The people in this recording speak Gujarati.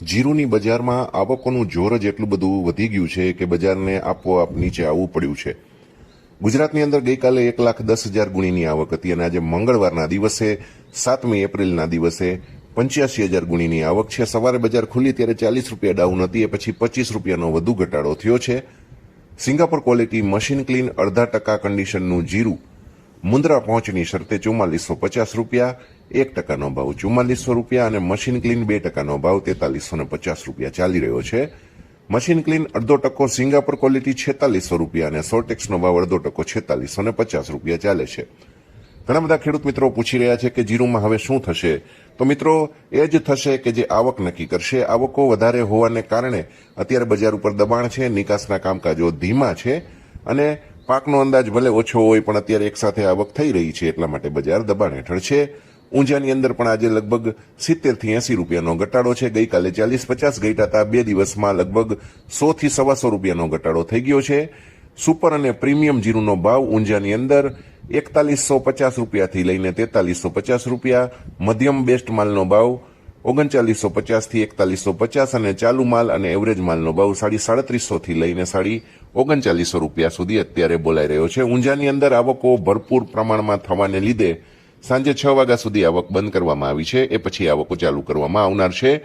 જીરુની બજારમાં આવકોનું જોર જ એટલું બધું વધી ગયું છે કે બજારને આપોઆપ નીચે આવવું પડ્યું છે. ગુજરાતની અંદર ગઈકાલે 1,10,000 ગુણીની આવક હતી અને આજે મંગળવારના દિવસે 7મી એપ્રિલના દિવસે 85,000 ગુણીની આવક છે. સવારે બજાર ખુલી ત્યારે 40 રૂપિયા ડાઉન હતી, એ પછી 25 રૂપિયાનો વધુ ઘટાડો થયો છે. સિંગાપોર ક્વોલિટી મશીન ક્લીન 0.5% કન્ડિશનનું જીરું મુન્દ્રા પહોંચની શરતે 4450 રૂપિયા, 1%નો ભાવ 4400 રૂપિયા અને મશીન ક્લીન 2%નો ભાવ 4350 રૂપિયા ચાલી રહ્યો છે. મશીન ક્લીન 0.5% સિંગાપોર ક્વોલિટી 4600 રૂપિયા અને સોર્ટેક્સનો ભાવ 0.5% 4650 રૂપિયા ચાલે છે. ઘણા બધા ખેડૂત મિત્રો પૂછી રહ્યા છે કે જીરુમાં હવે શું થશે? તો મિત્રો, એ જ થશે કે જે આવક નક્કી કરશે. આવકો વધારે હોવાને કારણે અત્યારે બજાર ઉપર દબાણ છે, નિકાસના કામકાજો ધીમા છે અને પાકનો અંદાજ ભલે ઓછો હોય પણ અત્યારે એકસાથે આવક થઈ રહી છે, એટલા માટે બજાર દબાણ હેઠળ છે. ઊંઝાની અંદર પણ આજે લગભગ 70 થી 80 રૂપિયાનો ઘટાડો છે. ગઈકાલે 40-50 ઘટ્યા હતા. 2 દિવસમાં લગભગ 100 થી 125 રૂપિયાનો ઘટાડો થઈ ગયો છે. સુપર અને પ્રીમિયમ જીરુનો ભાવ ઊંઝાની અંદર 4150 રૂપિયાથી લઈને 4350 રૂપિયા, મધ્યમ બેસ્ટ માલનો ભાવ 3950 થી 4150 અને ચાલુ માલ અને એવરેજ માલનો ભાવ 3750 થી લઈને 3950 રૂપિયા સુધી અત્યારે બોલાઈ રહ્યો છે. ઊંઝાની અંદર આવકો ભરપૂર પ્રમાણમાં થવાને લીધે સાંજે 6 વાગ્યા સુધી આવક બંધ કરવામાં આવી છે. એ પછી આવકો ચાલુ કરવામાં આવનાર છે.